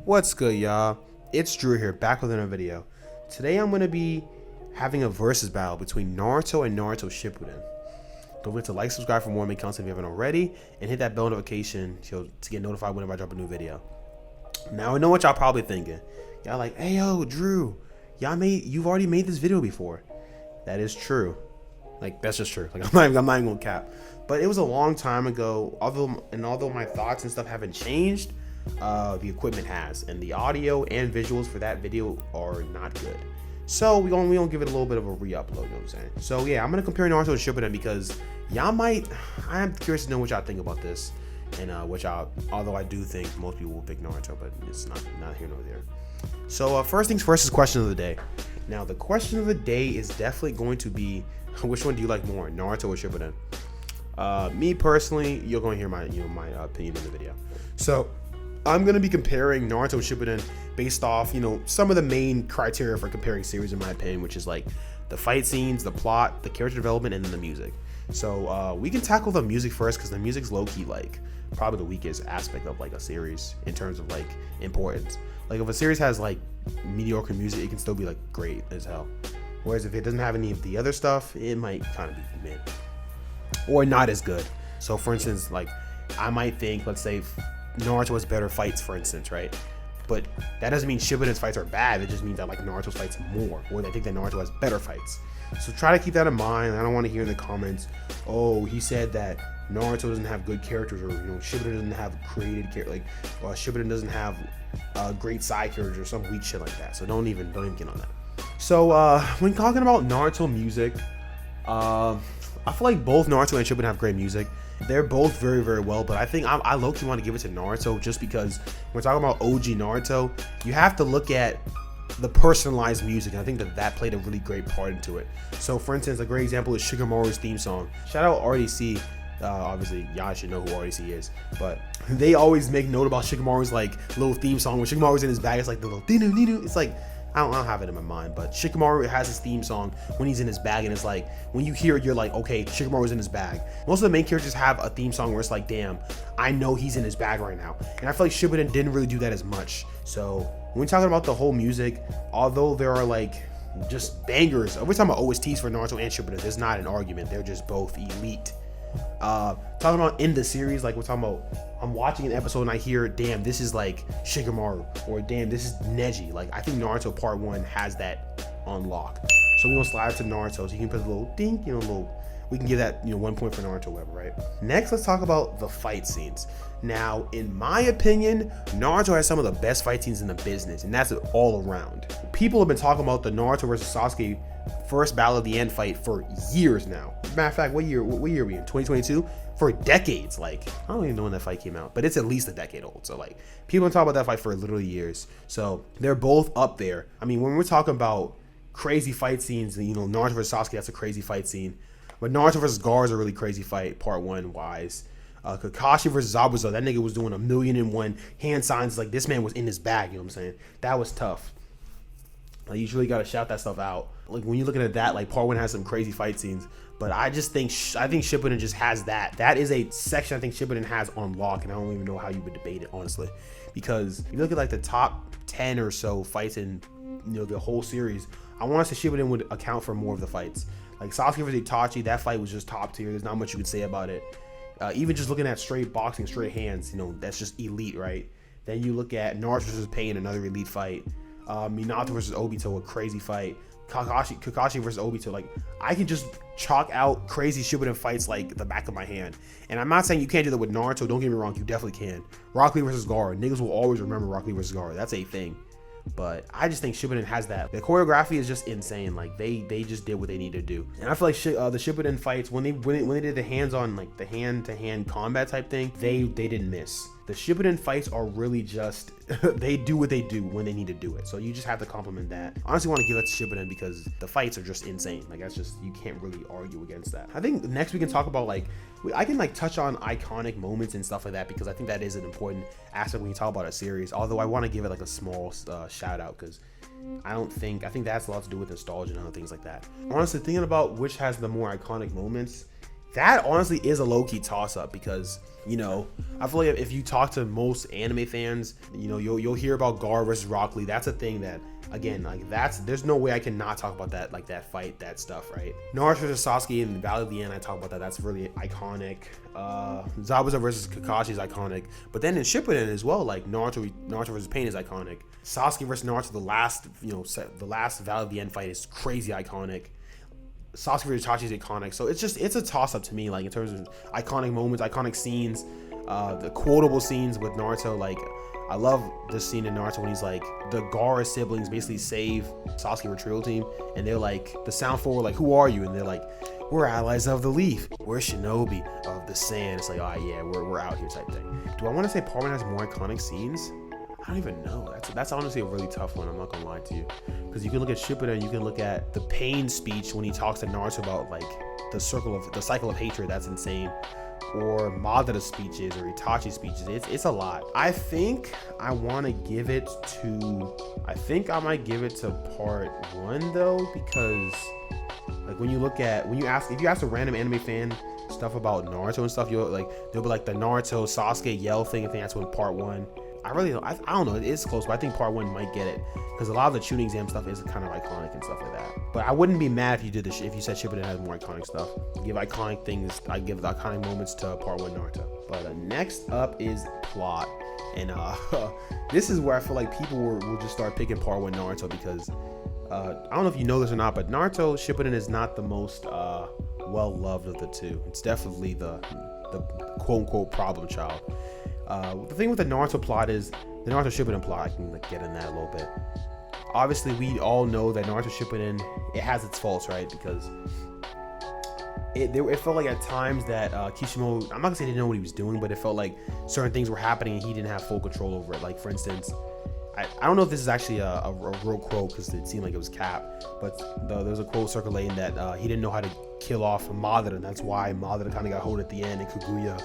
What's good, y'all? It's Drew here, back with another video. Today I'm going to be having a versus battle between Naruto and Naruto Shippuden. Don't forget to like, subscribe for more main content if you haven't already, and hit that bell notification to get notified whenever I drop a new video. Now I know what y'all probably thinking. Y'all like, hey yo, Drew, you've already made this video before. That is true. Like, that's just true. Like, I'm not even gonna cap. But it was a long time ago. Although my thoughts and stuff haven't changed, the equipment has, and the audio and visuals for that video are not good. So we gonna give it a little bit of a re-upload, you know what I'm saying? So yeah, I'm gonna compare Naruto and Shippuden because I am curious to know what y'all think about this, and although I do think most people will pick Naruto, but it's not here nor there. So first things first is question of the day. Now the question of the day is definitely going to be, which one do you like more, Naruto or Shippuden? Me personally, you're going to hear my opinion in the video. So I'm going to be comparing Naruto and Shippuden based off, some of the main criteria for comparing series in my opinion, which is like the fight scenes, the plot, the character development, and then the music. So we can tackle the music first because the music's low-key like probably the weakest aspect of like a series in terms of like importance. Like if a series has like mediocre music, it can still be like great as hell. Whereas if it doesn't have any of the other stuff, it might kind of be mid or not as good. So for instance, like I might think, let's say Naruto has better fights, for instance, right? But that doesn't mean Shippuden's fights are bad. It just means I like Naruto's fights more, or I think that Naruto has better fights. So try to keep that in mind. I don't want to hear in the comments, oh, he said that Naruto doesn't have good characters, or Shippuden doesn't have created characters, like Shippuden doesn't have great side characters or some weak shit like that. So don't even get on that. So when talking about Naruto music, I feel like both Naruto and Shippuden have great music. They're both very, very well, but I think I low-key want to give it to Naruto just because when we're talking about OG Naruto, you have to look at the personalized music, and I think that played a really great part into it. So for instance, a great example is Shikamaru's theme song. Shout out RDC. Obviously y'all should know who RDC is, but they always make note about Shikamaru's like little theme song. When Shikamaru's in his bag, it's like the little dinu. It's like I don't have it in my mind, but Shikamaru has his theme song when he's in his bag, and it's like when you hear it, you're like, okay, Shikamaru's in his bag. Most of the main characters have a theme song where it's like, damn, I know he's in his bag right now. And I feel like Shippuden didn't really do that as much. So when we're talking about the whole music, although there are like just bangers, we're talking about OSTs for Naruto and Shippuden, there's not an argument. They're just both elite. Talking about in the series, like we're talking about, I'm watching an episode and I hear, damn, this is like Shikamaru, or damn, this is Neji. Like I think Naruto Part 1 has that on lock. So we're gonna slide to Naruto, so you can put a little dink, we can give that 1 point for Naruto, whatever, right? Next, let's talk about the fight scenes. Now, in my opinion, Naruto has some of the best fight scenes in the business, and that's all around. People have been talking about the Naruto versus Sasuke first battle of the end fight for years now. Matter of fact, what year are we in? 2022? For decades. Like, I don't even know when that fight came out, but it's at least a decade old. So like, people talk about that fight for literally years. So they're both up there. I mean, when we're talking about crazy fight scenes, Naruto versus Sasuke, that's a crazy fight scene. But Naruto versus Gaara is a really crazy fight, Part 1 wise. Kakashi versus Zabuza, that nigga was doing 1,000,001 hand signs. Like, this man was in his bag, you know what I'm saying? That was tough. Like, you really gotta shout that stuff out. Like, when you're looking at that, like, Part 1 has some crazy fight scenes, but I think Shippuden just has that. That is a section I think Shippuden has on lock, and I don't even know how you would debate it, honestly. Because if you look at like the top 10 or so fights in the whole series, I want to say Shippuden would account for more of the fights. Like Sasuke vs Itachi, that fight was just top tier. There's not much you can say about it. Even just looking at straight boxing, straight hands, that's just elite, right? Then you look at Naruto vs Pain, another elite fight. Minato versus Obito, a crazy fight. Kakashi versus Obito, like I can just chalk out crazy Shippuden fights like the back of my hand. And I'm not saying you can't do that with Naruto, don't get me wrong, you definitely can. Rock Lee versus Gaara, niggas will always remember Rock Lee versus Gaara, that's a thing. But I just think Shippuden has that. The choreography is just insane. Like they just did what they needed to do. And I feel like the Shippuden fights, when they did the hands-on, like the hand-to-hand combat type thing, they didn't miss. The Shippuden fights are really just, they do what they do when they need to do it. So you just have to compliment that. I honestly want to give it to Shippuden because the fights are just insane. Like that's just, you can't really argue against that. I think next we can talk about like, I can like touch on iconic moments and stuff like that because I think that is an important aspect when you talk about a series. Although I want to give it like a small shout out because I think that has a lot to do with nostalgia and other things like that. Honestly, thinking about which has the more iconic moments, That honestly is a low-key toss-up because, you know, I feel like if you talk to most anime fans, you know, you'll hear about Gaara versus Rock Lee. That's a thing that, again, like there's no way I can not talk about that, like that fight, that stuff, right? Naruto versus Sasuke in the Valley of the End, I talk about that. That's really iconic. Zabuza versus Kakashi is iconic. But then in Shippuden as well, like Naruto versus Pain is iconic. Sasuke versus Naruto, the last Valley of the End fight is crazy iconic. Sasuke vs Itachi is iconic, so it's a toss-up to me, like in terms of iconic moments, iconic scenes, the quotable scenes with Naruto. Like, I love this scene in Naruto when he's like, the Gaara siblings basically save Sasuke retrieval team, and they're like, the sound forward, like, who are you? And they're like, we're allies of the leaf, we're shinobi of the sand. It's like, oh yeah, we're out here type thing. Do I want to say Part 1 has more iconic scenes? I don't even know. That's honestly a really tough one. I'm not gonna lie to you, because you can look at Shippuden, you can look at the Pain speech when he talks to Naruto about like the cycle of hatred. That's insane. Or Madara's speeches or Itachi's speeches. It's a lot. I think I want to give it to. I think I might give it to Part 1 though, because like if you ask a random anime fan stuff about Naruto and stuff, they'll be like the Naruto Sasuke yell thing. I think that's what Part 1. I don't know. It is close, but I think Part 1 might get it because a lot of the tuning exam stuff is kind of iconic and stuff like that. But I wouldn't be mad if you did if you said Shippuden has more iconic stuff. Give iconic things. I give the iconic moments to Part 1 Naruto. But next up is plot, and this is where I feel like people will just start picking Part 1 Naruto because I don't know if you know this or not, but Naruto Shippuden is not the most well loved of the two. It's definitely the quote unquote problem child. The thing with the Naruto plot is the Naruto Shippuden plot. I can get in that a little bit. Obviously, we all know that Naruto Shippuden, it has its faults, right? Because it felt like at times that Kisame, I'm not gonna say he didn't know what he was doing, but it felt like certain things were happening and he didn't have full control over it. Like, for instance, I don't know if this is actually a real quote because it seemed like it was cap, but there was a quote circulating that he didn't know how to kill off Madara, and that's why Madara kind of got hold at the end and Kaguya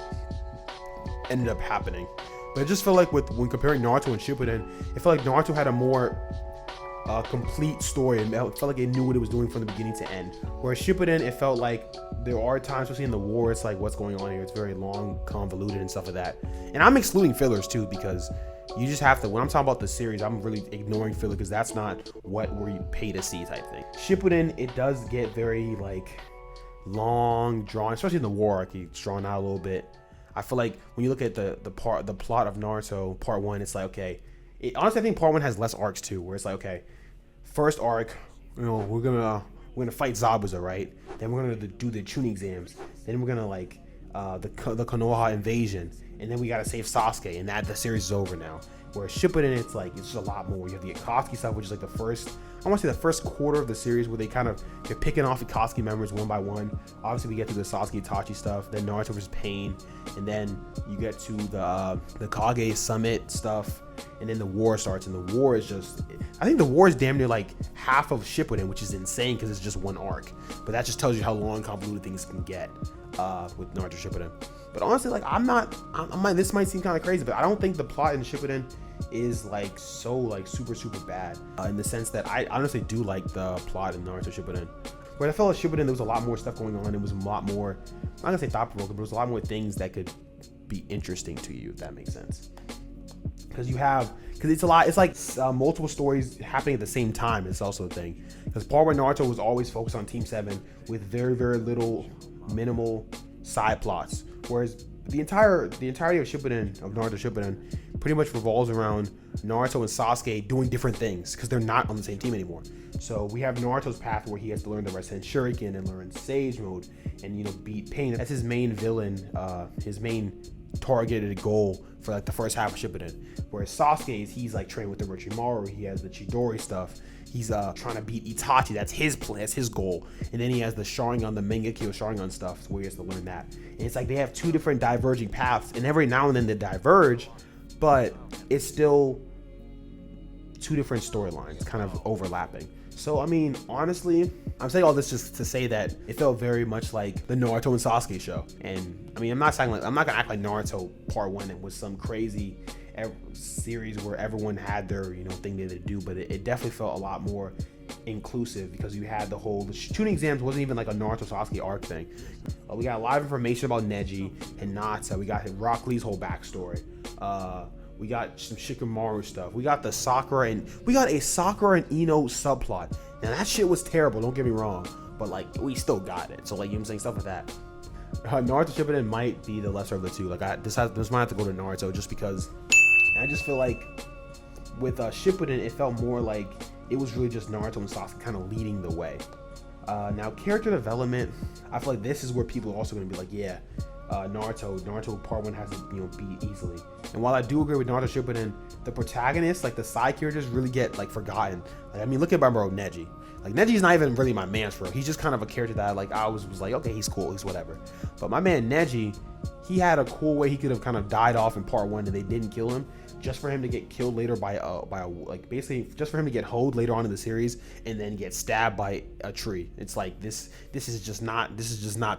ended up happening. But it just felt like when comparing Naruto and Shippuden, it felt like Naruto had a more complete story, and it felt like it knew what it was doing from the beginning to end. Whereas Shippuden, it felt like there are times, especially in the war, it's like, what's going on here? It's very long, convoluted, and stuff like that. And I'm excluding fillers too, because you just have to, when I'm talking about the series, I'm really ignoring filler because that's not what we pay to see type thing. Shippuden, it does get very like long, drawn, especially in the war arc, it's drawn out a little bit. I feel like when you look at the plot of Naruto Part 1, it's like, okay, honestly I think Part 1 has less arcs too, where it's like, okay, first arc, you know, we're gonna fight Zabuza, right? Then we're gonna do the tuning exams. Then we're gonna like the Konoha invasion, and then we gotta save Sasuke, and the series is over now. Whereas Shippuden, it's just a lot more. You have the Akatsuki stuff, which is like the first quarter of the series where they're picking off Akatsuki members one by one. Obviously, we get to the Sasuke Itachi stuff, then Naruto vs Pain, and then you get to the Kage Summit stuff, and then the war starts. And the war is just, I think the war is damn near like half of Shippuden, which is insane because it's just one arc. But that just tells you how long and convoluted things can get with Naruto Shippuden. But honestly, like this might seem kind of crazy, but I don't think the plot in Shippuden is like so like super bad in the sense that I honestly do like the plot in Naruto Shippuden. Where I felt like Shippuden, there was a lot more stuff going on. It was a lot more, I'm not gonna say thought-provoking, but there was a lot more things that could be interesting to you, if that makes sense. Because it's like multiple stories happening at the same time. It's also a thing. Because Part 1 Naruto was always focused on Team 7 with very minimal side plots. Whereas the entirety of Naruto Shippuden pretty much revolves around Naruto and Sasuke doing different things because they're not on the same team anymore. So we have Naruto's path where he has to learn the Rasen Shuriken and learn Sage Mode and beat Pain. That's his main villain, his main targeted goal for like the first half of Shippuden. Whereas Sasuke he's like training with the Orochimaru, he has the Chidori stuff. He's trying to beat Itachi. That's his plan. That's his goal. And then he has the Sharingan, the Mangekyo Sharingan stuff, where he has to learn that. And it's like they have two different diverging paths, and every now and then they diverge, but it's still two different storylines, kind of overlapping. So I mean, honestly, I'm saying all this just to say that it felt very much like the Naruto and Sasuke show. And I mean, I'm not gonna act like Naruto Part 1 was some crazy series where everyone had their thing they had to do, but it definitely felt a lot more inclusive because you had the tuning exams wasn't even like a Naruto Sasuke arc thing. We got a lot of information about Neji and Hinata. We got Rock Lee's whole backstory. We got some Shikamaru stuff. We got a Sakura and Ino subplot. Now that shit was terrible, don't get me wrong, but like we still got it. So like, you know what I'm saying, stuff like that. Naruto Shippuden might be the lesser of the two. Like this might have to go to Naruto just because I just feel like with Shippuden it felt more like it was really just Naruto and Sasuke kind of leading the way. Now character development, I feel like this is where people are also going to be like, yeah, Naruto part 1 has to beat easily. And while I do agree with Naruto Shippuden, the protagonists, like the side characters, really get like forgotten. Like, I mean, look at my bro Neji. Like Neji's not even really my man's bro. He's just kind of a character that like I was like, okay, he's cool, he's whatever. But my man Neji, he had a cool way he could have kind of died off in part 1 and they didn't kill him, just for him to get killed later by like basically just for him to get hoed later on in the series and then get stabbed by a tree. It's like this is just not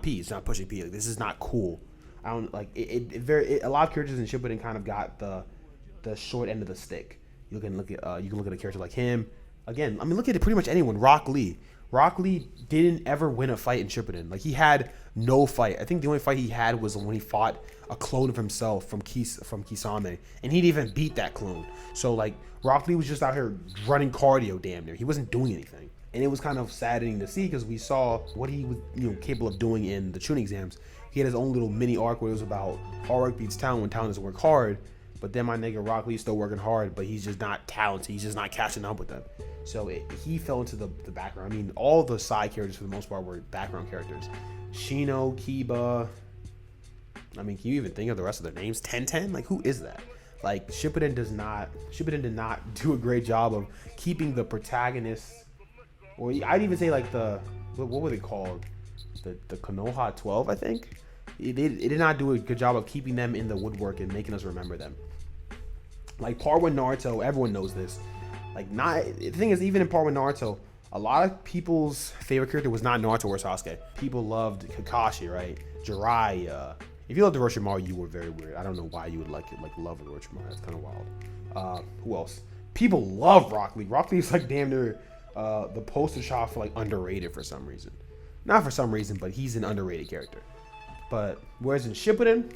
P. It's not pushing P. Like, this is not cool. I don't like a lot of characters in Shippuden kind of got the short end of the stick. You can look at a character like him. Again, I mean, look at pretty much anyone. Rock Lee. Rock Lee didn't ever win a fight in Shippuden. Like, he had no fight. I think the only fight he had was when he fought a clone of himself from Kisame, and he didn't even beat that clone. So like, Rock Lee was just out here running cardio damn near. He wasn't doing anything, and it was kind of saddening to see because we saw what he was capable of doing in the tuning exams. He had his own little mini arc where it was about hard work beats talent when talent doesn't work hard. But then my nigga Rock Lee's still working hard, but he's just not talented. He's just not catching up with them. So he fell into the background. I mean, all the side characters for the most part were background characters. Shino, Kiba. I mean, can you even think of the rest of their names? Ten? Like, who is that? Like, Shippuden did not do a great job of keeping the protagonists, or I'd even say like what were they called? The Konoha 12, I think. It did not do a good job of keeping them in the woodwork and making us remember them. Like part 1 Naruto, everyone knows this. Like, the thing is, even in part 1 Naruto, a lot of people's favorite character was not Naruto or Sasuke. People loved Kakashi, right? Jiraiya. If you loved Orochimaru, you were very weird. I don't know why you would love Orochimaru. That's kind of wild. Who else? People love Rock Lee. Rock Lee is like damn near the poster child for like underrated for some reason. Not for some reason, but he's an underrated character. But whereas in Shippuden,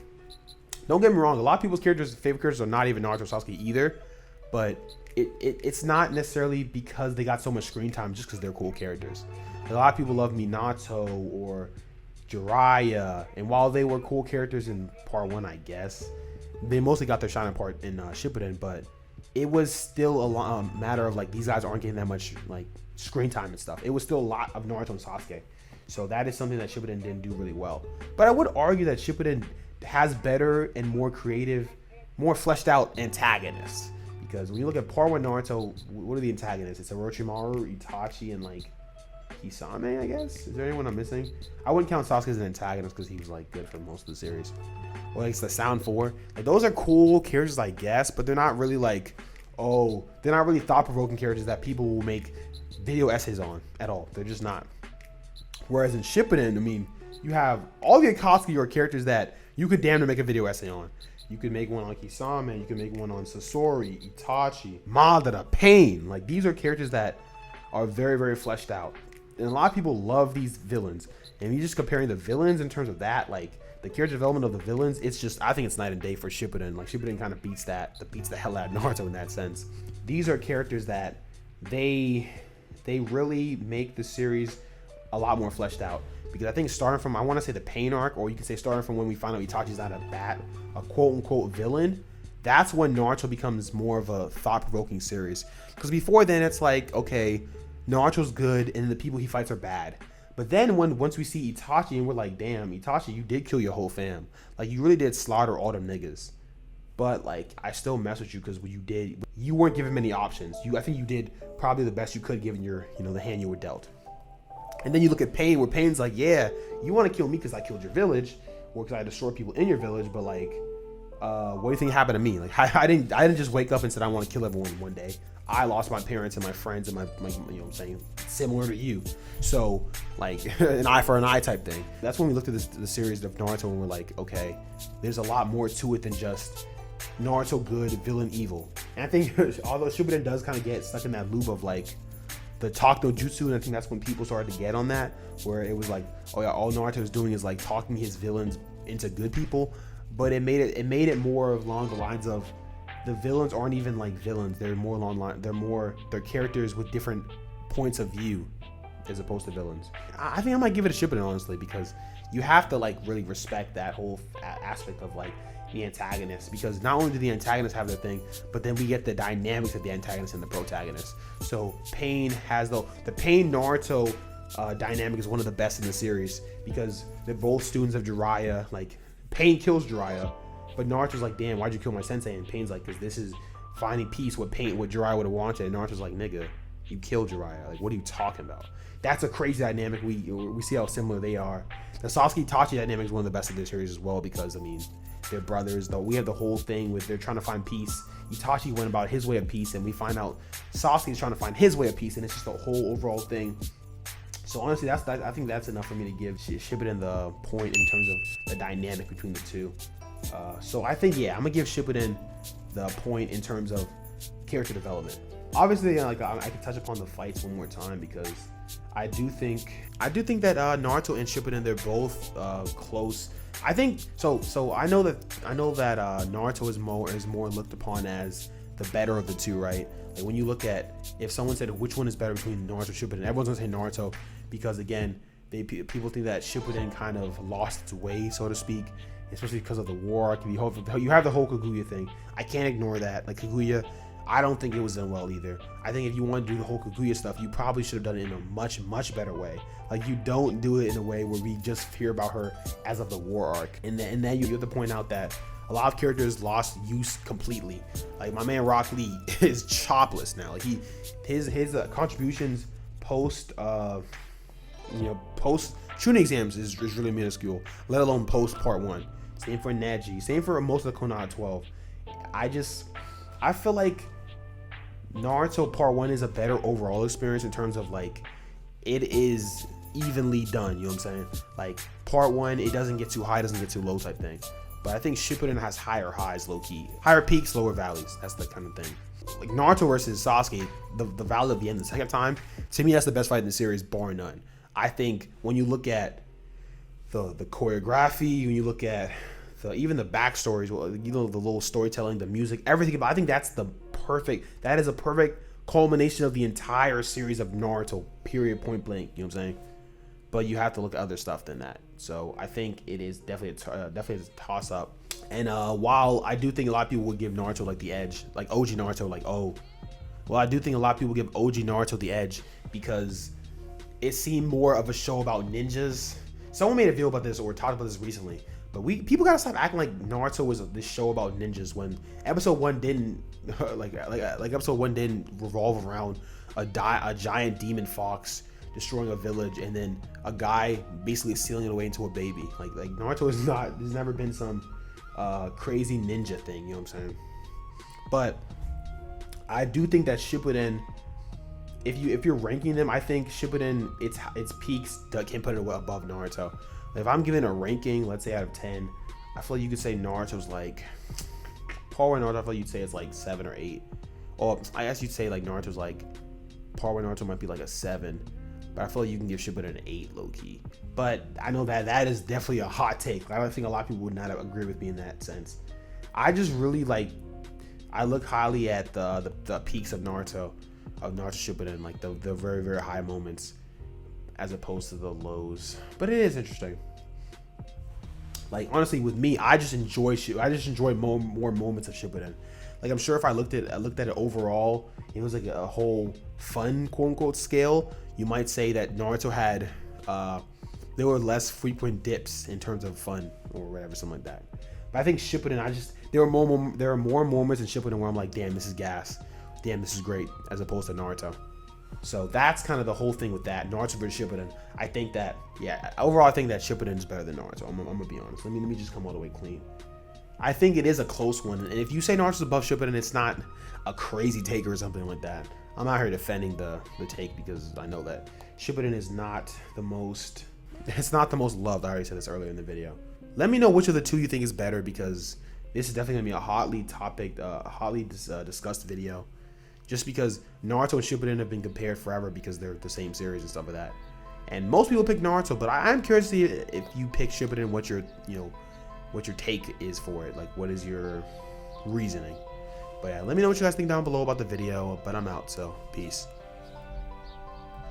don't get me wrong, a lot of people's favorite characters are not even Naruto or Sasuke either. But it's not necessarily because they got so much screen time, just because they're cool characters. A lot of people love Minato or Jiraiya, and while they were cool characters in part 1, I guess, they mostly got their shining part in Shippuden. But it was still a matter of like, these guys aren't getting that much like screen time and stuff. It was still a lot of Naruto and Sasuke. So that is something that Shippuden didn't do really well. But I would argue that Shippuden has better and more creative, more fleshed out antagonists. Because when you look at part 1 Naruto, what are the antagonists? It's Orochimaru, Itachi, and like Kisame, I guess? Is there anyone I'm missing? I wouldn't count Sasuke as an antagonist because he was like good for most of the series. Or like it's the Sound 4. Like, those are cool characters, I guess, but they're not really like, they're not really thought-provoking characters that people will make video essays on at all. They're just not. Whereas in Shippuden, I mean, you have all the Akatsuki are characters that you could damn near make a video essay on. You could make one on Kisame, you could make one on Sasori, Itachi, Madara, Pain. Like, these are characters that are very, very fleshed out. And a lot of people love these villains. And you just comparing the villains in terms of that, like the character development of the villains, it's just, I think it's night and day for Shippuden. Like, Shippuden kind of beats the hell out of Naruto in that sense. These are characters that they really make the series a lot more fleshed out, because I think starting from, I want to say the Pain arc, or you can say starting from when we find out Itachi's not a quote-unquote villain, that's when Naruto becomes more of a thought-provoking series. Because before then, it's like, okay, Naruto's good and the people he fights are bad. But then once we see Itachi and we're like, damn, Itachi, you did kill your whole fam. Like, you really did slaughter all them niggas. But like, I still mess with you because you weren't given many options. I think you did probably the best you could given your, the hand you were dealt. And then you look at Pain, where Pain's like, yeah, you want to kill me because I killed your village, or because I destroyed people in your village, but like, what do you think happened to me? Like, I didn't just wake up and said I want to kill everyone one day. I lost my parents and my friends and my you know what I'm saying, similar to you. So like, an eye for an eye type thing. That's when we looked at the series of Naruto and we're like, okay, there's a lot more to it than just Naruto good, villain evil. And I think although Shippuden does kind of get stuck in that loop of like, the talk dojutsu, and I think that's when people started to get on that, where it was like, oh yeah, all Naruto is doing is like talking his villains into good people. But it made it more along the lines of the villains aren't even like villains. They're more they're characters with different points of view as opposed to villains. I think I might give it a Shippuden, honestly, because you have to like really respect that whole aspect of like the antagonists, because not only do the antagonists have their thing, but then we get the dynamics of the antagonist and the protagonist. So Pain has the Pain Naruto dynamic is one of the best in the series, because they're both students of Jiraiya. Like, Pain kills Jiraiya, but Naruto's like, damn, why'd you kill my sensei? And Pain's like, because this is finding peace, what Jiraiya would have wanted. And Naruto's like, nigga, you killed Jiraiya. Like, what are you talking about? That's a crazy dynamic. We see how similar they are. The Sasuke Itachi dynamic is one of the best of this series as well, because I mean, they're brothers. Though we have the whole thing with they're trying to find peace. Itachi went about his way of peace, and we find out Sasuke is trying to find his way of peace, and it's just a whole overall thing. So honestly, I think that's enough for me to give Shippuden the point in terms of the dynamic between the two. So I think, yeah, I'm gonna give Shippuden the point in terms of character development. Obviously, like, I can touch upon the fights one more time, because I do think that Naruto and Shippuden, they're both close. I think so. I know that Naruto is more looked upon as the better of the two, right? Like, when you look at, if someone said which one is better between Naruto and Shippuden, everyone's gonna say Naruto, because again, people think that Shippuden kind of lost its way, so to speak, especially because of the war arc. You have the whole Kaguya thing. I can't ignore that. Like, Kaguya, I don't think it was done well either. I think if you want to do the whole Kaguya stuff, you probably should have done it in a much, much better way. Like, you don't do it in a way where we just hear about her as of the war arc. And then you have to point out that a lot of characters lost use completely. Like, my man Rock Lee is chopless now. Like, his contributions post shooting exams is really minuscule, let alone post part 1. Same for Neji. Same for most of the Konoha 12. I feel like Naruto part 1 is a better overall experience in terms of, like, it is evenly done, you know what I'm saying? Like, part 1, it doesn't get too high, doesn't get too low type thing. But I think Shippuden has higher highs, low key. Higher peaks, lower valleys. That's the kind of thing. Like, Naruto versus Sasuke, the valley of the end the second time, to me, that's the best fight in the series, bar none. I think when you look at the choreography, when you look at even the backstories, you know, the little storytelling, the music, everything about, I think that is a perfect culmination of the entire series of Naruto, period, point blank, you know what I'm saying? But you have to look at other stuff than that. So I think it is definitely a toss up. And while I do think a lot of people would give Naruto like the edge, like OG Naruto, like, oh, well, I do think a lot of people give OG Naruto the edge because it seemed more of a show about ninjas. Someone made a video about this or talked about this recently, but people gotta stop acting like Naruto was this show about ninjas when episode 1 didn't like episode 1 didn't revolve around a giant demon fox destroying a village and then a guy basically sealing it away into a baby. Like Naruto is not, there's never been some crazy ninja thing, you know what I'm saying? But I do think that Shippuden, if you're ranking them, I think Shippuden, its peaks can put it above Naruto. If I'm giving a ranking, let's say out of 10, I feel like you could say Naruto's like, Power Naruto, I feel like you'd say it's like 7 or 8. Or I guess you'd say like Naruto's like, Power Naruto might be like a 7. But I feel like you can give Shippuden an 8 low key. But I know that is definitely a hot take. I don't think a lot of people would not agree with me in that sense. I just really I look highly at the peaks of Naruto Shippuden, like the very, very high moments as opposed to the lows. But it is interesting. Like, honestly, with me, I just enjoy more moments of Shippuden. Like, I'm sure if I looked at it overall, it was like a whole fun quote unquote scale, you might say that Naruto had there were less frequent dips in terms of fun or whatever, something like that. But I think Shippuden, there are more moments in Shippuden where I'm like, damn, this is gas, damn, this is great, as opposed to Naruto. So that's kind of the whole thing with that, Naruto versus Shippuden. I think that, yeah, overall I think that Shippuden is better than Naruto. I'm gonna be honest. Let me just come all the way clean. I think it is a close one, and if you say Naruto's above Shippuden, it's not a crazy take or something like that. I'm out here defending the take because I know that Shippuden is not the most, it's not the most loved. I already said this earlier in the video. Let me know which of the two you think is better, because this is definitely gonna be a hotly discussed video. just because Naruto and Shippuden have been compared forever because they're the same series and stuff like that. And most people pick Naruto, but I'm curious to see if you pick Shippuden, what your take is for it. Like, what is your reasoning? But yeah, let me know what you guys think down below about the video. But I'm out, so peace.